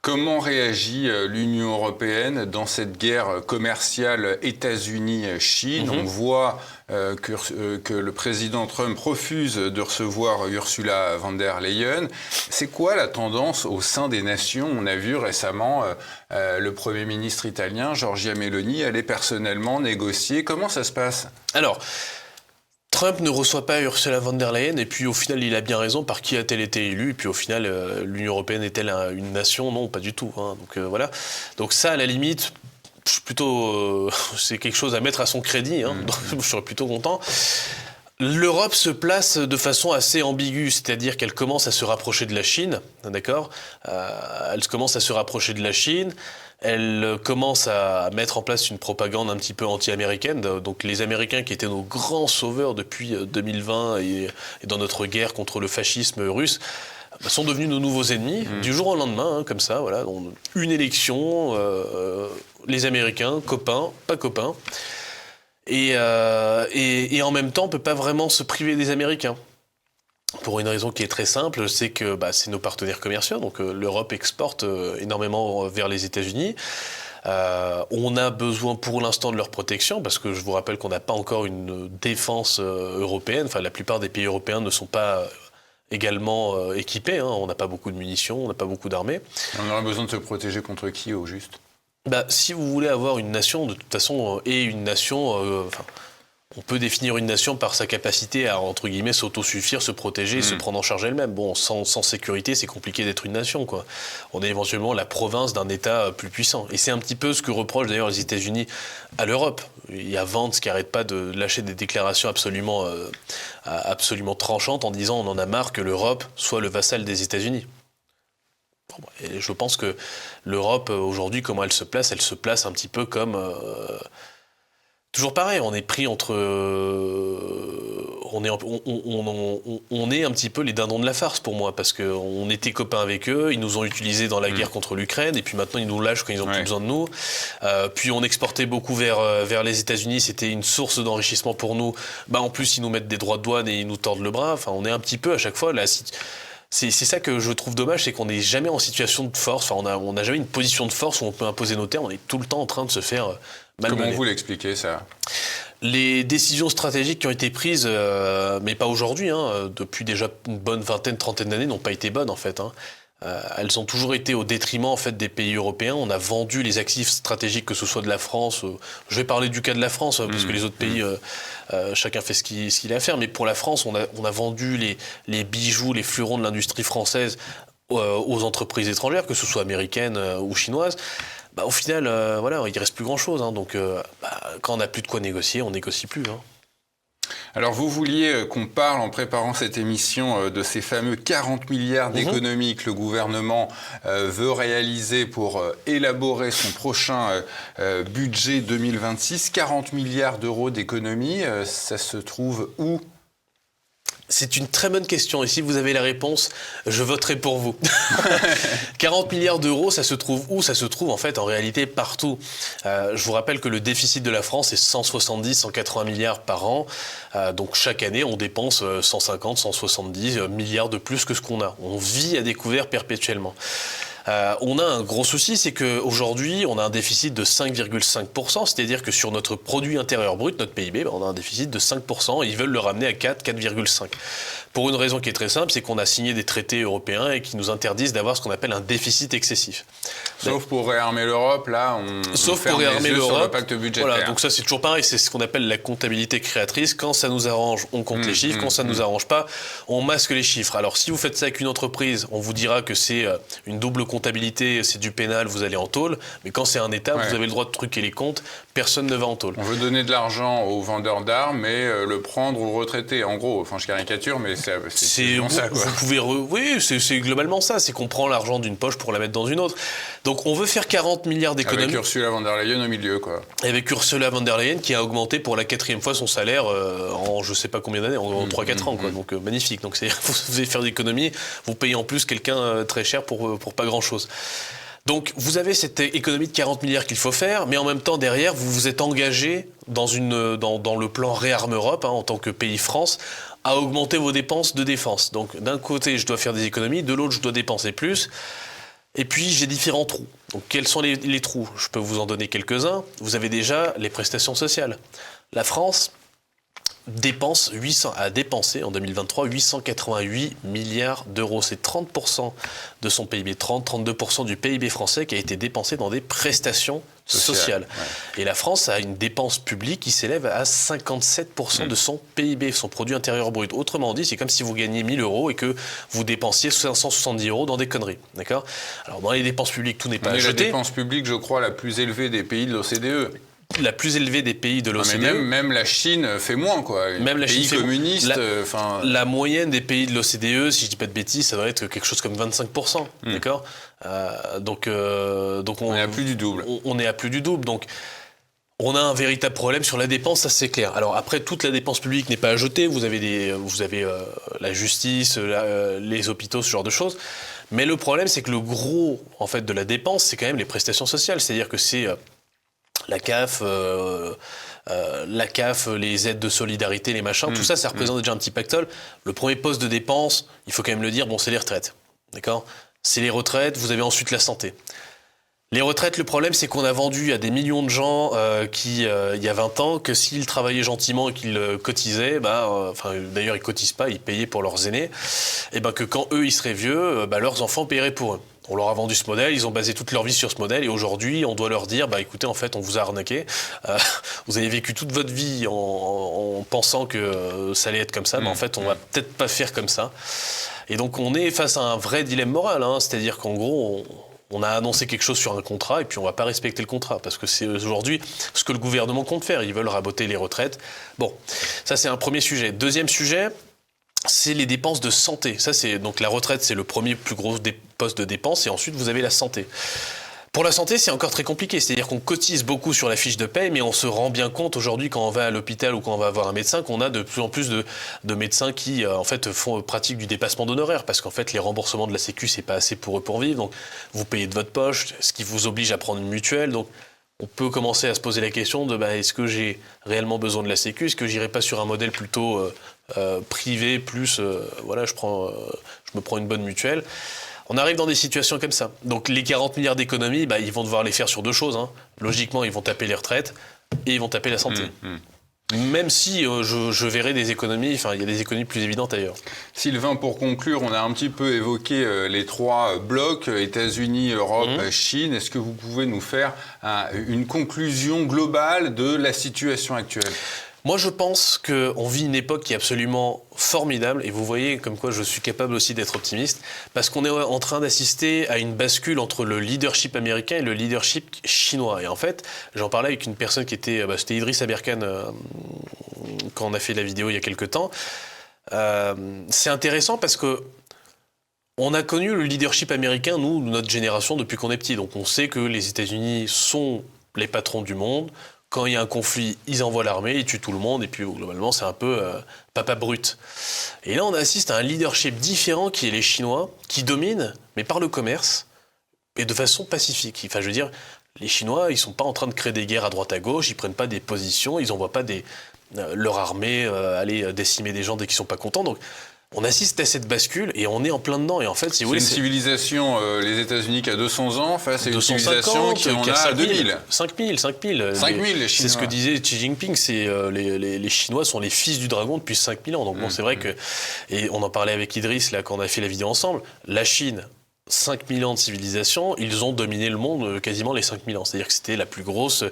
Comment réagit l'Union européenne dans cette guerre commerciale États-Unis-Chine ? On voit que le président Trump refuse de recevoir Ursula von der Leyen. C'est quoi la tendance au sein des nations ? On a vu récemment le Premier ministre italien, Giorgia Meloni, aller personnellement négocier. Comment ça se passe ? Alors, Trump ne reçoit pas Ursula von der Leyen, et puis au final, il a bien raison. Par qui a-t-elle été élue ? Et puis au final, l'Union européenne est-elle une nation ? Non, pas du tout. Hein. Donc voilà. Donc ça, à la limite, je suis plutôt, c'est quelque chose à mettre à son crédit. Hein. Donc, je serais plutôt content. L'Europe se place de façon assez ambiguë, c'est-à-dire qu'elle commence à se rapprocher de la Chine, d'accord ? Elle commence à se rapprocher de la Chine. elle commence à mettre en place une propagande un petit peu anti-américaine. Donc les Américains qui étaient nos grands sauveurs depuis 2020 et dans notre guerre contre le fascisme russe, sont devenus nos nouveaux ennemis du jour au lendemain, comme ça. Voilà, donc, une élection, les Américains, copains, pas copains. Et en même temps, on ne peut pas vraiment se priver des Américains. Pour une raison qui est très simple, c'est que c'est nos partenaires commerciaux. Donc l'Europe exporte énormément vers les États-Unis. On a besoin pour l'instant de leur protection, parce que je vous rappelle qu'on n'a pas encore une défense européenne. Enfin, la plupart des pays européens ne sont pas également équipés. On n'a pas beaucoup de munitions, on n'a pas beaucoup d'armées. On aurait besoin de se protéger contre qui, au juste ? Si vous voulez avoir une nation, de toute façon, et une nation... on peut définir une nation par sa capacité à, entre guillemets, s'autosuffire, se protéger et se prendre en charge elle-même. Bon, sans sécurité, c'est compliqué d'être une nation, quoi. On est éventuellement la province d'un État plus puissant. Et c'est un petit peu ce que reprochent d'ailleurs les États-Unis à l'Europe. Il y a Vance qui n'arrête pas de lâcher des déclarations absolument tranchantes en disant on en a marre que l'Europe soit le vassal des États-Unis. Et je pense que l'Europe, aujourd'hui, comment elle se place un petit peu comme... toujours pareil, on est pris entre... on est un petit peu les dindons de la farce pour moi, parce qu'on était copains avec eux, ils nous ont utilisés dans la guerre contre l'Ukraine, et puis maintenant ils nous lâchent quand ils n'ont plus besoin de nous. Puis on exportait beaucoup vers les États-Unis, c'était une source d'enrichissement pour nous. En plus, ils nous mettent des droits de douane et ils nous tordent le bras. Enfin, on est un petit peu à chaque fois... C'est ça que je trouve dommage, c'est qu'on n'est jamais en situation de force. Enfin, on n'a jamais une position de force où on peut imposer nos termes. On est tout le temps en train de se faire malmener. Comment vous l'expliquez, ça ? Les décisions stratégiques qui ont été prises, mais pas aujourd'hui, depuis déjà une bonne vingtaine, trentaine d'années, n'ont pas été bonnes, en fait. Elles ont toujours été au détriment, en fait, des pays européens. On a vendu les actifs stratégiques, que ce soit de la France. Je vais parler du cas de la France, parce que les autres pays, chacun fait ce qu'il a à faire. Mais pour la France, on a vendu les bijoux, les fleurons de l'industrie française aux entreprises étrangères, que ce soit américaines ou chinoises. Au final, il reste plus grand-chose. Donc, quand on n'a plus de quoi négocier, on négocie plus. Alors, vous vouliez qu'on parle, en préparant cette émission, de ces fameux 40 milliards d'économies que le gouvernement veut réaliser pour élaborer son prochain budget 2026. 40 milliards d'euros d'économies, ça se trouve où ? C'est une très bonne question, et si vous avez la réponse, je voterai pour vous. 40 milliards d'euros, ça se trouve où ? Ça se trouve en fait en réalité partout. Je vous rappelle que le déficit de la France est 170-180 milliards par an. Donc chaque année, on dépense 150-170 milliards de plus que ce qu'on a. On vit à découvert perpétuellement. On a un gros souci, c'est qu'aujourd'hui, on a un déficit de 5,5%, c'est-à-dire que sur notre produit intérieur brut, notre PIB, on a un déficit de 5%, et ils veulent le ramener à 4,5%. Pour une raison qui est très simple, c'est qu'on a signé des traités européens et qui nous interdisent d'avoir ce qu'on appelle un déficit excessif. Sauf pour réarmer l'Europe, là, on ferme les yeux sur le pacte budgétaire. Voilà, donc ça c'est toujours pareil, c'est ce qu'on appelle la comptabilité créatrice. Quand ça nous arrange, on compte les chiffres. Quand ça ne nous arrange pas, on masque les chiffres. Alors si vous faites ça avec une entreprise, on vous dira que c'est une double comptabilité, c'est du pénal, vous allez en tôle. Mais quand c'est un État, vous avez le droit de truquer les comptes, personne ne va en tôle. On veut donner de l'argent aux vendeurs d'armes, mais le prendre aux retraités, en gros. Enfin, je caricature, mais c'est ça, quoi. Vous pouvez oui, c'est globalement ça. C'est qu'on prend l'argent d'une poche pour la mettre dans une autre. Donc on veut faire 40 milliards d'économies. Avec Ursula von der Leyen au milieu, quoi. Avec Ursula von der Leyen qui a augmenté pour la 4e fois son salaire en je sais pas combien d'années, en 3-4 ans, quoi. Donc magnifique. Donc vous allez faire d'économies, vous payez en plus quelqu'un très cher pour pas grand-chose. Donc vous avez cette économie de 40 milliards qu'il faut faire, mais en même temps derrière vous vous êtes engagé dans le plan Réarme Europe, en tant que pays France, à augmenter vos dépenses de défense. Donc d'un côté je dois faire des économies, de l'autre je dois dépenser plus. Et puis, j'ai différents trous. Donc, quels sont les trous ? Je peux vous en donner quelques-uns. Vous avez déjà les prestations sociales. La France a dépensé en 2023 888 milliards d'euros. C'est 30% de son PIB, 32% du PIB français qui a été dépensé dans des prestations sociales. Ouais. Et la France a une dépense publique qui s'élève à 57% de son PIB, son produit intérieur brut. Autrement dit, c'est comme si vous gagniez 1000 euros et que vous dépensiez 570 euros dans des conneries. D'accord ? Alors, dans les dépenses publiques, tout n'est pas à jeter. La dépense publique, je crois, la plus élevée des pays de l'OCDE. la plus élevée des pays de l'OCDE. Mais même la Chine fait moins, quoi. Même la Chine communiste. La moyenne des pays de l'OCDE, si je dis pas de bêtises, ça doit être quelque chose comme 25%. D'accord. Donc on est à plus du double. On est à plus du double. Donc on a un véritable problème sur la dépense, ça c'est clair. Alors après, toute la dépense publique n'est pas à jeter. Vous avez la justice, les hôpitaux, ce genre de choses. Mais le problème, c'est que le gros, en fait, de la dépense, c'est quand même les prestations sociales. C'est-à-dire que c'est la CAF, les aides de solidarité, les machins, tout ça, ça représente déjà un petit pactole. Le premier poste de dépense, il faut quand même le dire, c'est les retraites. D'accord ? C'est les retraites, vous avez ensuite la santé. Les retraites, le problème, c'est qu'on a vendu à des millions de gens il y a 20 ans, que s'ils travaillaient gentiment et qu'ils cotisaient, d'ailleurs, ils cotisent pas, ils payaient pour leurs aînés, et que quand eux, ils seraient vieux, leurs enfants paieraient pour eux. On leur a vendu ce modèle, ils ont basé toute leur vie sur ce modèle, et aujourd'hui, on doit leur dire, écoutez, en fait, on vous a arnaqué, vous avez vécu toute votre vie en pensant que ça allait être comme ça, mais en fait, on va peut-être pas faire comme ça. Et donc, on est face à un vrai dilemme moral, c'est-à-dire qu'en gros, on a annoncé quelque chose sur un contrat et puis on ne va pas respecter le contrat parce que c'est aujourd'hui ce que le gouvernement compte faire. Ils veulent raboter les retraites. Bon, ça c'est un premier sujet. Deuxième sujet, c'est les dépenses de santé. Donc la retraite, c'est le premier plus gros poste de dépenses et ensuite vous avez la santé. Pour la santé, c'est encore très compliqué. C'est-à-dire qu'on cotise beaucoup sur la fiche de paye, mais on se rend bien compte aujourd'hui quand on va à l'hôpital ou quand on va voir un médecin qu'on a de plus en plus de médecins qui pratiquent du dépassement d'honoraires parce qu'en fait les remboursements de la Sécu c'est pas assez pour eux pour vivre. Donc vous payez de votre poche, ce qui vous oblige à prendre une mutuelle. Donc on peut commencer à se poser la question de est-ce que j'ai réellement besoin de la Sécu ? Est-ce que j'irai pas sur un modèle plutôt privé plus je me prends une bonne mutuelle. On arrive dans des situations comme ça. Donc les 40 milliards d'économies, ils vont devoir les faire sur deux choses. Logiquement, ils vont taper les retraites et ils vont taper la santé. Même si je verrai des économies, il y a des économies plus évidentes ailleurs. Sylvain, pour conclure, on a un petit peu évoqué les trois blocs, États-Unis, Europe, Chine. Est-ce que vous pouvez nous faire une conclusion globale de la situation actuelle ? Moi, je pense qu'on vit une époque qui est absolument formidable, et vous voyez comme quoi je suis capable aussi d'être optimiste, parce qu'on est en train d'assister à une bascule entre le leadership américain et le leadership chinois. Et en fait, j'en parlais avec une personne qui était, c'était Idriss Aberkan, quand on a fait la vidéo il y a quelques temps. C'est intéressant parce que on a connu le leadership américain, nous, notre génération, depuis qu'on est petit. Donc on sait que les États-Unis sont les patrons du monde. Quand il y a un conflit, ils envoient l'armée, ils tuent tout le monde, et puis globalement, c'est un peu papa brut. Et là, on assiste à un leadership différent qui est les Chinois, qui dominent, mais par le commerce, et de façon pacifique. Enfin, je veux dire, les Chinois, ils ne sont pas en train de créer des guerres à droite à gauche, ils ne prennent pas des positions, ils n'envoient pas leur armée aller décimer des gens dès qu'ils ne sont pas contents. Donc, on assiste à cette bascule et on est en plein dedans. Et en fait, c'est une civilisation, les États-Unis qui a 200 ans, face à une civilisation qui en a 2000. 5000 les Chinois. C'est ce que disait Xi Jinping, les Chinois sont les fils du dragon depuis 5000 ans. Donc c'est vrai que, et on en parlait avec Idriss là, quand on a fait la vidéo ensemble, la Chine, 5000 ans de civilisation, ils ont dominé le monde quasiment les 5000 ans. C'est-à-dire que c'était la plus grosse,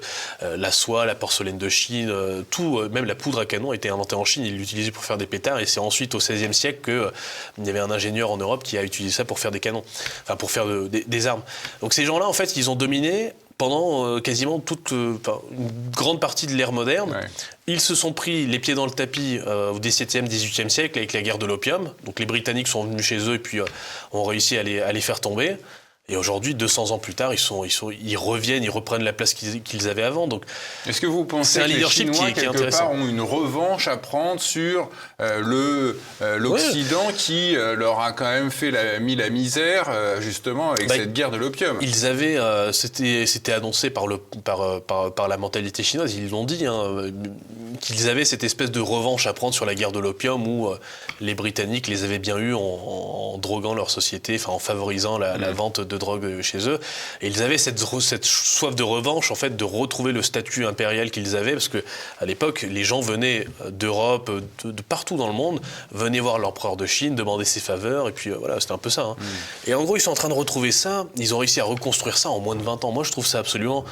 la soie, la porcelaine de Chine, tout, même la poudre à canon a été inventée en Chine, ils l'utilisaient pour faire des pétards, et c'est ensuite au XVIe siècle qu'il y avait un ingénieur en Europe qui a utilisé ça pour faire des canons, enfin pour faire des armes. Donc ces gens-là, en fait, ils ont dominé pendant quasiment une grande partie de l'ère moderne. Ouais. Ils se sont pris les pieds dans le tapis au XVIIe, XVIIIe siècle avec la guerre de l'opium. Donc les Britanniques sont venus chez eux et puis ont réussi à les faire tomber. Et aujourd'hui, 200 ans plus tard, ils reviennent, ils reprennent la place qu'ils avaient avant. Donc, est-ce que vous pensez que les Chinois, quelque part, ont une revanche à prendre sur l'Occident qui leur a quand même mis la misère, justement, avec cette guerre de l'opium ? Ils avaient, c'était annoncé par la mentalité chinoise, ils l'ont dit, qu'ils avaient cette espèce de revanche à prendre sur la guerre de l'opium où les Britanniques les avaient bien eus en droguant leur société, en favorisant la vente de drogue chez eux. Et ils avaient cette soif de revanche, en fait, de retrouver le statut impérial qu'ils avaient, parce que à l'époque, les gens venaient d'Europe, de partout dans le monde, venaient voir l'empereur de Chine, demander ses faveurs, et puis voilà, c'était un peu ça. Et en gros, ils sont en train de retrouver ça, ils ont réussi à reconstruire ça en moins de 20 ans. Moi, je trouve ça absolument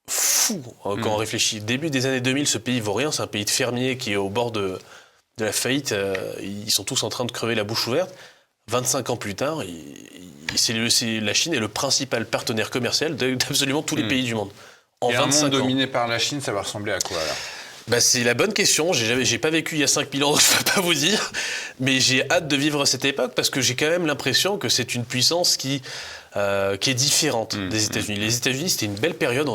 fou quand on réfléchit. Début des années 2000, ce pays vaut rien, c'est un pays de fermiers qui est au bord de la faillite, ils sont tous en train de crever la bouche ouverte. 25 ans plus tard, la Chine est le principal partenaire commercial d'absolument tous les pays du monde. en Et un 25 monde ans. dominé par la Chine, ça va ressembler à quoi alors ? C'est la bonne question. J'ai pas vécu il y a 5000 ans, donc je peux pas vous dire. Mais j'ai hâte de vivre cette époque parce que j'ai quand même l'impression que c'est une puissance qui est différente des États-Unis. Les États-Unis, c'était une belle période.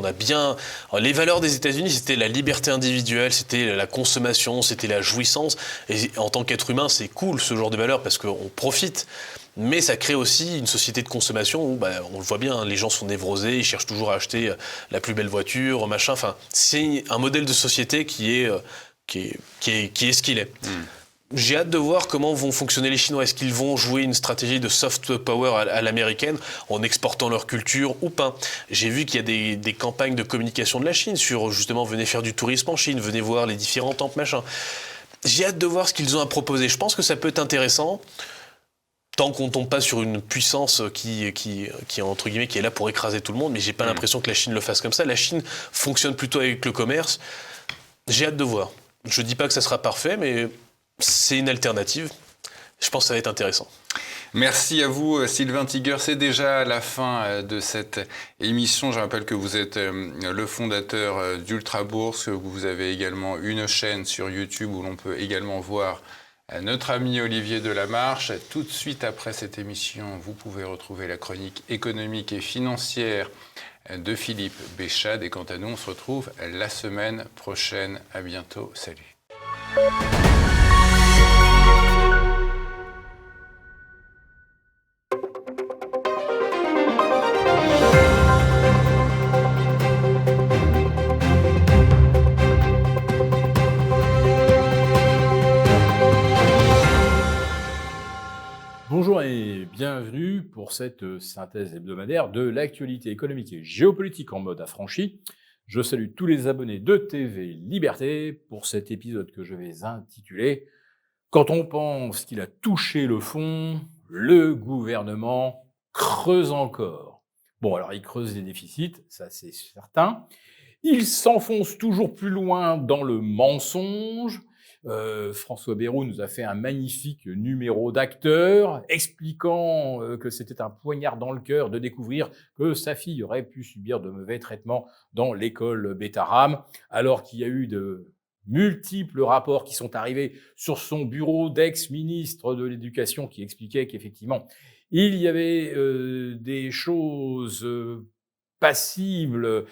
Les valeurs des États-Unis, c'était la liberté individuelle, c'était la consommation, c'était la jouissance. Et en tant qu'être humain, c'est cool ce genre de valeurs parce qu'on profite. Mais ça crée aussi une société de consommation où, on le voit bien, les gens sont névrosés, ils cherchent toujours à acheter la plus belle voiture, machin. Enfin, c'est un modèle de société qui est ce qu'il est. J'ai hâte de voir comment vont fonctionner les Chinois. Est-ce qu'ils vont jouer une stratégie de soft power à l'américaine en exportant leur culture ou pas ? J'ai vu qu'il y a des campagnes de communication de la Chine sur justement venez faire du tourisme en Chine, venez voir les différents temples, machin. J'ai hâte de voir ce qu'ils ont à proposer. Je pense que ça peut être intéressant. Tant qu'on tombe pas sur une puissance qui entre guillemets qui est là pour écraser tout le monde, mais j'ai pas l'impression que la Chine le fasse comme ça. La Chine fonctionne plutôt avec le commerce. J'ai hâte de voir. Je dis pas que ça sera parfait, mais c'est une alternative. Je pense que ça va être intéressant. Merci à vous, Sylvain Tiger. C'est déjà la fin de cette émission. Je rappelle que vous êtes le fondateur d'Ultra Bourse. Vous avez également une chaîne sur YouTube où l'on peut également voir notre ami Olivier Delamarche. Tout de suite après cette émission, vous pouvez retrouver la chronique économique et financière de Philippe Béchade. Et quant à nous, on se retrouve la semaine prochaine. À bientôt. Salut. Bonjour et bienvenue pour cette synthèse hebdomadaire de l'actualité économique et géopolitique en mode affranchi. Je salue tous les abonnés de TV Liberté pour cet épisode que je vais intituler « Quand on pense qu'il a touché le fond, le gouvernement creuse encore ». Bon, alors il creuse les déficits, ça c'est certain. Il s'enfonce toujours plus loin dans le mensonge. François Bayrou nous a fait un magnifique numéro d'acteur expliquant que c'était un poignard dans le cœur de découvrir que sa fille aurait pu subir de mauvais traitements dans l'école Betaram, alors qu'il y a eu de multiples rapports qui sont arrivés sur son bureau d'ex-ministre de l'Éducation qui expliquaient qu'effectivement, il y avait des choses passibles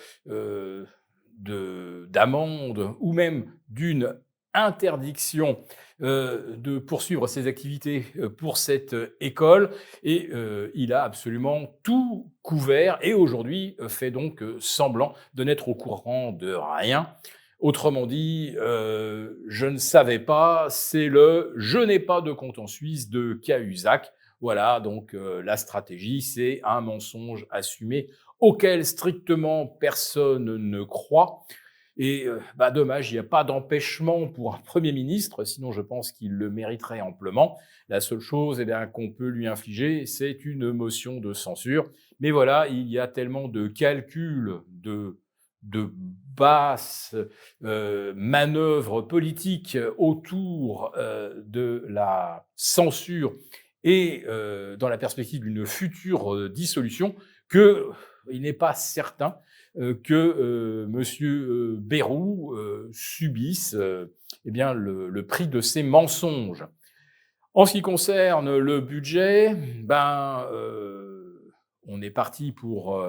d'amende ou même d'une interdiction de poursuivre ses activités pour cette école et il a absolument tout couvert et aujourd'hui fait donc semblant de n'être au courant de rien. Autrement dit, je ne savais pas, c'est le « je n'ai pas de compte en Suisse » de Cahuzac. Voilà, donc la stratégie, c'est un mensonge assumé auquel strictement personne ne croit. Et dommage, il n'y a pas d'empêchement pour un Premier ministre, sinon je pense qu'il le mériterait amplement. La seule chose qu'on peut lui infliger, c'est une motion de censure. Mais voilà, il y a tellement de calculs, de basses manœuvres politiques autour de la censure et dans la perspective d'une future dissolution qu'il n'est pas certain que M. Bayrou subisse le prix de ses mensonges. En ce qui concerne le budget, on est parti pour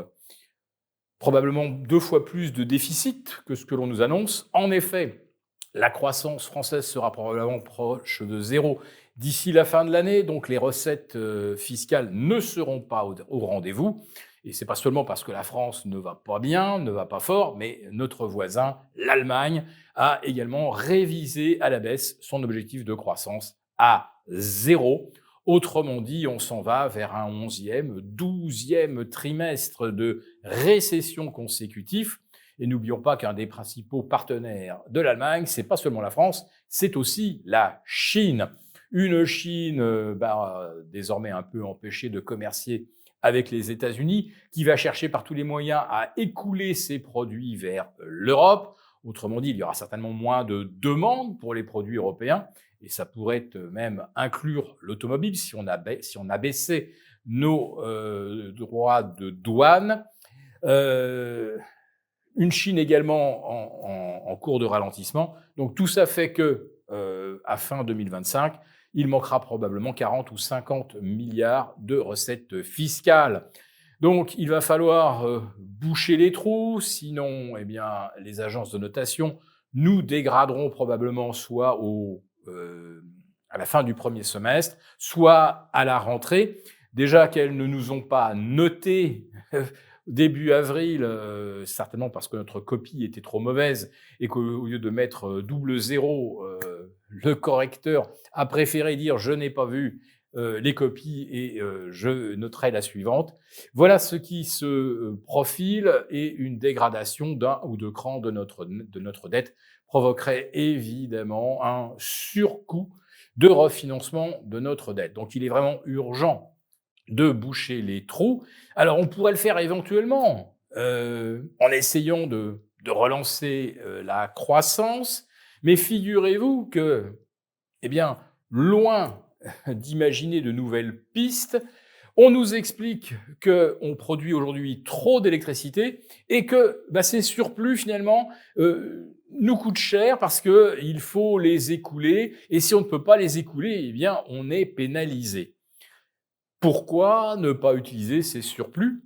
probablement 2 fois plus de déficit que ce que l'on nous annonce. En effet, la croissance française sera probablement proche de 0 d'ici la fin de l'année, donc les recettes fiscales ne seront pas au rendez-vous. Et c'est pas seulement parce que la France ne va pas bien, ne va pas fort, mais notre voisin, l'Allemagne, a également révisé à la baisse son objectif de croissance à 0. Autrement dit, on s'en va vers un 11e, 12e trimestre de récession consécutif. Et n'oublions pas qu'un des principaux partenaires de l'Allemagne, c'est pas seulement la France, c'est aussi la Chine. Une Chine désormais un peu empêchée de commercer avec les États-Unis, qui va chercher par tous les moyens à écouler ses produits vers l'Europe. Autrement dit, il y aura certainement moins de demandes pour les produits européens, et ça pourrait même inclure l'automobile si on abaissait nos droits de douane. Une Chine également en cours de ralentissement. Donc tout ça fait que à fin 2025, il manquera probablement 40 ou 50 milliards de recettes fiscales. Donc il va falloir boucher les trous, sinon eh bien, les agences de notation nous dégraderont probablement soit à la fin du premier semestre, soit à la rentrée. Déjà qu'elles ne nous ont pas noté début avril, certainement parce que notre copie était trop mauvaise et qu'au lieu de mettre double zéro, le correcteur a préféré dire « je n'ai pas vu » les copies et je noterai la suivante. Voilà ce qui se profile et une dégradation d'un ou deux crans de notre dette provoquerait évidemment un surcoût de refinancement de notre dette. Donc il est vraiment urgent de boucher les trous. Alors on pourrait le faire éventuellement en essayant de relancer la croissance, mais figurez-vous que, eh bien, loin d'imaginer de nouvelles pistes, on nous explique qu'on produit aujourd'hui trop d'électricité et que ces surplus, finalement, nous coûtent cher parce qu'il faut les écouler. Et si on ne peut pas les écouler, eh bien, on est pénalisé. Pourquoi ne pas utiliser ces surplus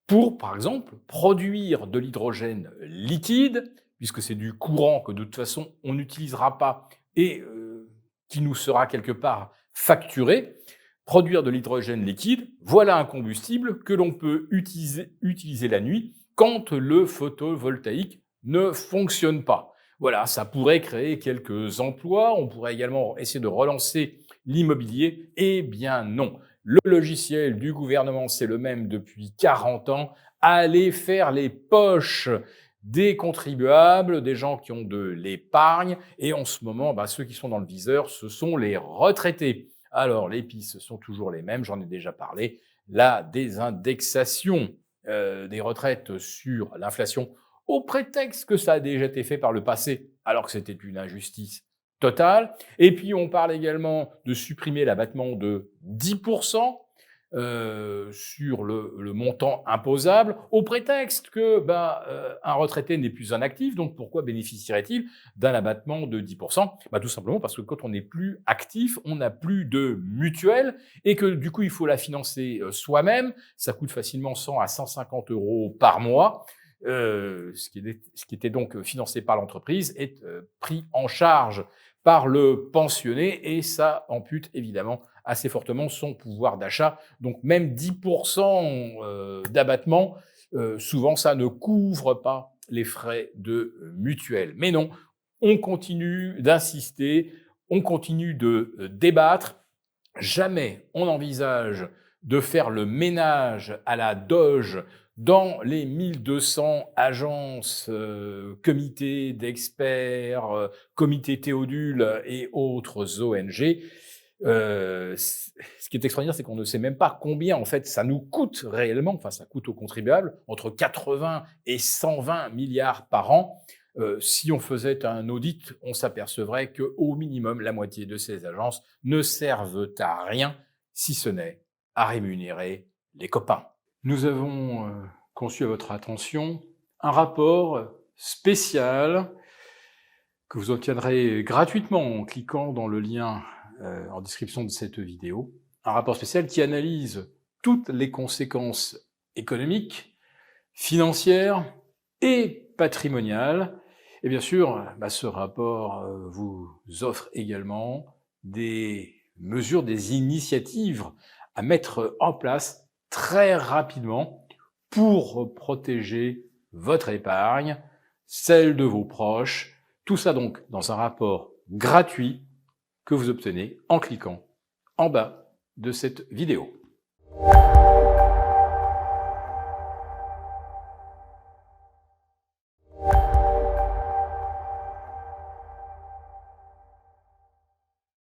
pour, par exemple, produire de l'hydrogène liquide, puisque c'est du courant que de toute façon on n'utilisera pas et qui nous sera quelque part facturé. Produire de l'hydrogène liquide, voilà un combustible que l'on peut utiliser la nuit quand le photovoltaïque ne fonctionne pas. Voilà, ça pourrait créer quelques emplois, on pourrait également essayer de relancer l'immobilier. Eh bien non, le logiciel du gouvernement, c'est le même depuis 40 ans. Allez faire les poches des contribuables, des gens qui ont de l'épargne. Et en ce moment, ceux qui sont dans le viseur, ce sont les retraités. Alors, les pistes sont toujours les mêmes, j'en ai déjà parlé. La désindexation des retraites sur l'inflation, au prétexte que ça a déjà été fait par le passé, alors que c'était une injustice totale. Et puis, on parle également de supprimer l'abattement de 10% sur le montant imposable, au prétexte que un retraité n'est plus un actif, donc pourquoi bénéficierait-il d'un abattement de 10% ? Tout simplement parce que quand on n'est plus actif, on n'a plus de mutuelle et que du coup, il faut la financer soi-même. Ça coûte facilement 100 à 150 € par mois. Ce qui était donc financé par l'entreprise est pris en charge par le pensionné et ça ampute évidemment assez fortement son pouvoir d'achat. Donc même 10% d'abattement, souvent ça ne couvre pas les frais de mutuelle. Mais non, on continue d'insister, on continue de débattre. Jamais on envisage de faire le ménage à la doge dans les 1200 agences, comités d'experts, comités Théodule et autres ONG. Ce qui est extraordinaire, c'est qu'on ne sait même pas combien en fait ça nous coûte réellement, enfin ça coûte aux contribuables, entre 80 et 120 milliards par an. Si on faisait un audit, on s'apercevrait qu'au minimum, la moitié de ces agences ne servent à rien, si ce n'est à rémunérer les copains. Nous avons conçu à votre attention un rapport spécial que vous obtiendrez gratuitement en cliquant dans le lien en description de cette vidéo. Un rapport spécial qui analyse toutes les conséquences économiques, financières et patrimoniales. Et bien sûr, ce rapport vous offre également des mesures, des initiatives à mettre en place très rapidement pour protéger votre épargne, celle de vos proches. Tout ça donc dans un rapport gratuit que vous obtenez en cliquant en bas de cette vidéo.